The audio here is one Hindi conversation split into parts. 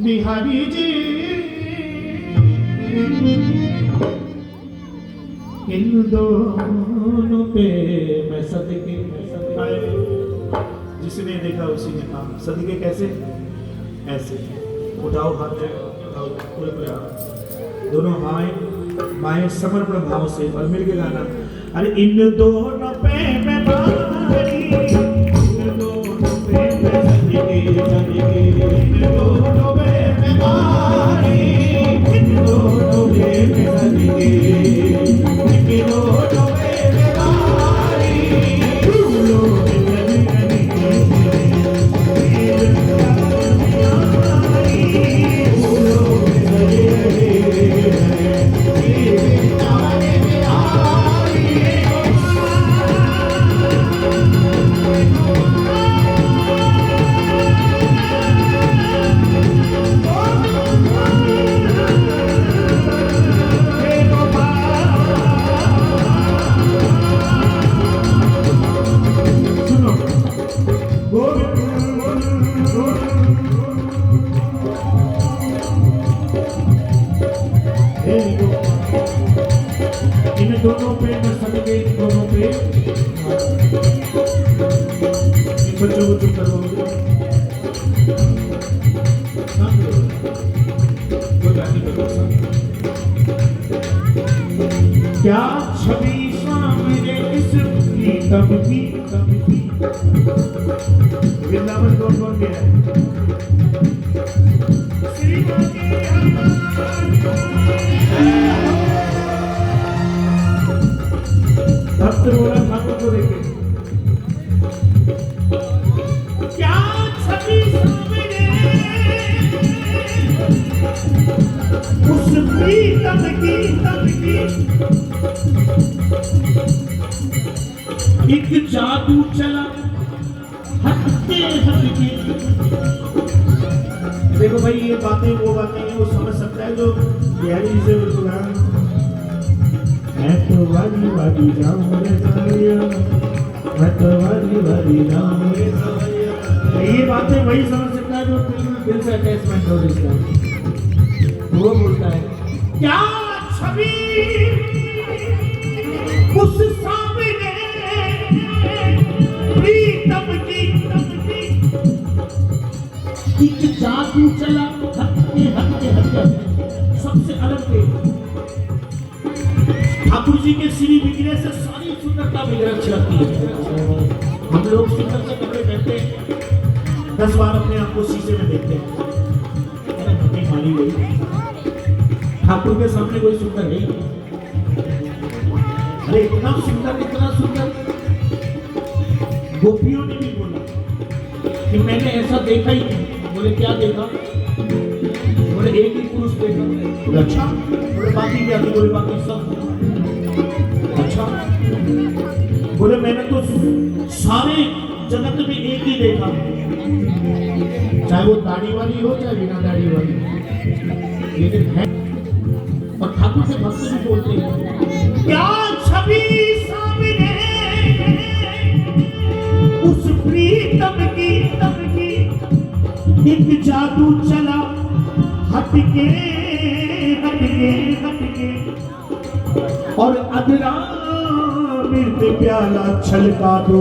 बिहारी जी इन दोनों पे मैं सदके जिसने देखा उसी ने कहा सदके कैसे ऐसे उठाओ हाथ उठाओ पूरे पूरे हाथ दोनों बाएं समर्पण भाव से और मिलके गाना अरे इन दोनों पे मैं बारी इन दोनों पे मैं सदके इन दोनों पे मैं बारी इन दोनों पे मैं सदके इन दोनों पे मैं बारी फूलों में इन दोनों पे मैं सदके इन दोनों पे इन बच्चों को चुप करो क्या छवि सामने इस प्रीतम की वृंदावन कौन के है भक्त रोला ठाकुर को देखे क्या छवि सामने उस प्रीतम की एक जादू चला हटके देखो भाई ये बातें वो बातें हैं वो समझ सकता है जो गहरी से बिल्कुल मैं तो वाली जाऊं रे सवैया मैं तो वाली जाऊं रे सवैया ये बातें वही समझ सकता है जो दिल से अटैचमेंट हो जिसका वो बोलता है क्या छवि उस सामने प्रीतम की एक जादू चला हटके सबसे अलग थे ठाकुर जी के श्री बिगड़े से सारी सुंदरता बिगड़ जाती है। हम लोग सुंदर से कपड़े पहनते हैं 10 बार अपने आप को शीशे में देखते हैं अपनी मानी गई ठाकुर के सामने कोई सुंदर है अरे इतना सुंदर गोपियों ने भी बोला कि मैंने ऐसा देखा ही नहीं बोले क्या देखा बोले एक ही पुरुष देखा बोले अच्छा बोले बाकी क्या थी बोले बाकी सब अच्छा बोले मैंने तो सारे जगत में एक ही देखा चाहे वो दाढ़ी वाली हो चाहे बिना दाढ़ी वाली लेकिन है और ठाकुर से भक्त भी बोलते हैं क्या छवि सामने उस प्रीतम की एक जादू चला हटके और अधरा मृत प्याला छलका दो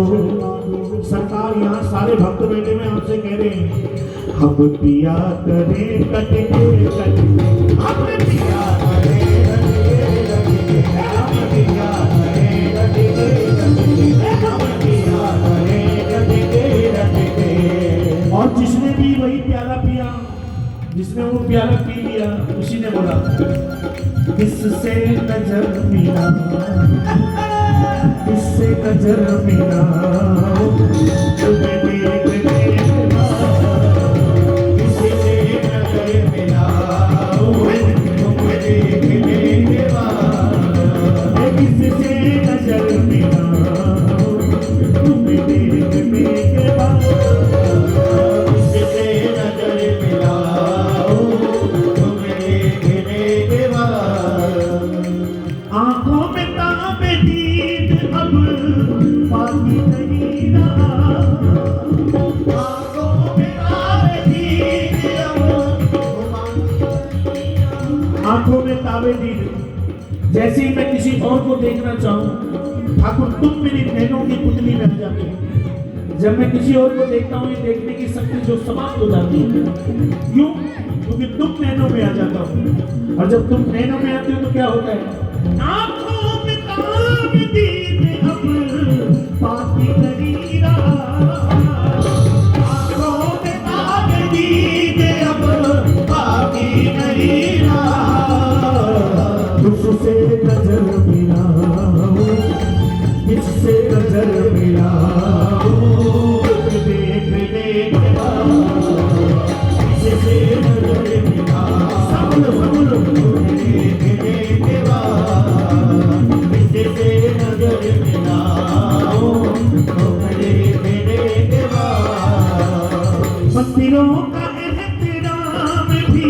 सरकार यहाँ सारे भक्त बैठे में हमसे कह रहे हैं हम पिया करें कटके हम पिया और जिसने भी वही प्याला पिया जिसने वो प्याला पी लिया उसी ने बोला किससे नजर मिला किससे नजर मिला तुम्हें देखने किससे नजर मिला तुम्हें देखने किससे नजर मिला तुम्हें देखने के बाद आंखों में ताबे नींद अब बाकी नहीं रहा आंखों में आवेदीन, जैसे ही मैं किसी और को देखना चाहूं, ठाकुर तुम मेरी नैनों की पुतली बन जाती हो। जब मैं किसी और को देखता हूँ, ये देखने की शक्ति जो समाप्त हो जाती है। क्यों? क्योंकि तुम नैनों में आ जाता हो, और जब तुम नैनों में आते हो तो क्या होता है? आंखों में ताबदीद अब बाकी नहीं रहा, आंखों में ताबदीद अब बाकी नहीं रहा। तुझसे नजर मिलाऊं, किससे नजर मिलाऊं, देख देख किससे नजर मिलाऊं, सब लोग देख देख किससे नजर मिलाऊं, देख देख। मंदिरों का एहतराम भी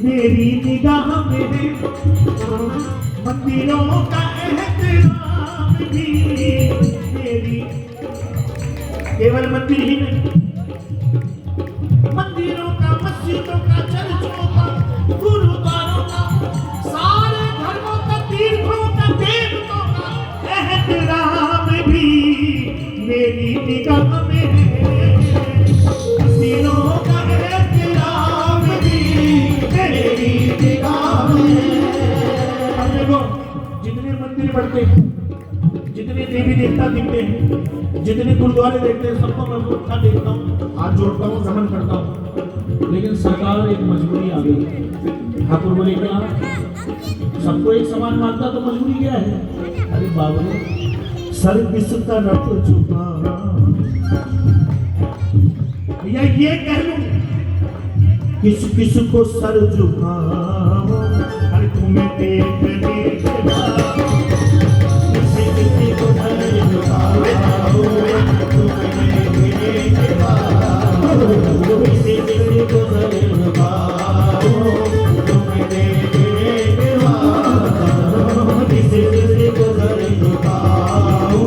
मेरी निगाह में है, मंदिरों का एहतराम भी मेरी, केवल मंदिर ही नहीं, मंदिरों का, मस्जिदों का, चर्चों का, गुरुद्वारों का, सारे धर्मों का, तीर्थों का, देवताओं का एहतराम भी मेरी निगाह में है, मंदिरों का एहतराम भी मेरी निगाह में है। अब देखो, जितने मंदिर बढ़ते हैं, जितने देवी देवता दिखते हैं, जितने गुरुद्वारे देखते हैं, सबको मैं उठा देखता हूँ, हाथ जोड़ता हूँ, नमन करता हूँ। लेकिन सरकार एक मजबूरी आ गई। ठाकुर बोले क्या? सबको एक समान मानता तो मजबूरी क्या है? अरे बाबू, सर किस तरफ झुका, या ये कह लूं किस किस को सर झुकाऊं, अरे तुम्हें देख देख किसी किसी को सर झुकाऊं, किसी किसी को सर झुकाऊं, तुम्हें देख देख किसी किसी को सर झुकाऊं,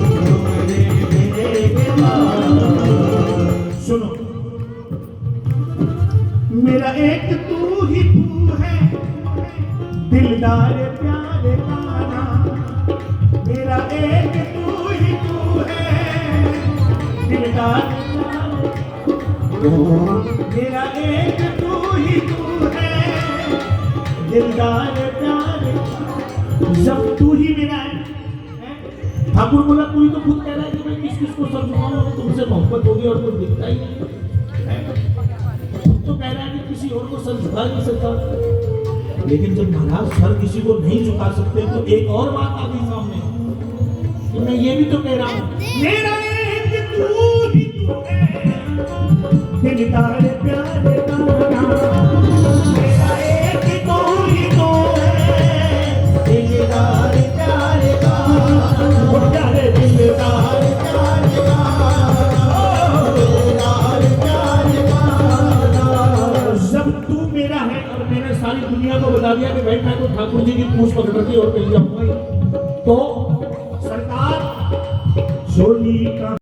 तुम्हें देख देख। सुनो, मेरा एक तू ही तू है, दिलदार प्यारे कान्हा, मेरा एक तू ही तू है, दिलदार, मेरा एक तू ही तू है, दिलदार प्यारे, जब तू ही मेरा है। ठाकुर बोला तू ही तो खुद कह रहा है कि मैं किस किस को समझाऊं, तुमसे मोहब्बत होगी और कुछ दिखता ही नहीं, तो कह रहा है कि किसी और को सर झुका नहीं सकता। लेकिन जब महाराज सर किसी को नहीं झुका सकते तो एक और बात आ गई सामने कि मैं ये भी तो कह रहा हूं, मेरा एक तू ही तू है, दिलदार प्यारे कान्हा, मेरा एक तू ही तू है, दिलदार प्यारे कान्हा, प्यारे दिलदार प्यारे कान्हा। जब तू मेरा है और मैंने सारी दुनिया को बता दिया कि भाई मैं तो ठाकुर जी की पूछ पकड़ के और कहीं जाऊंगा, तो सरकार चोली का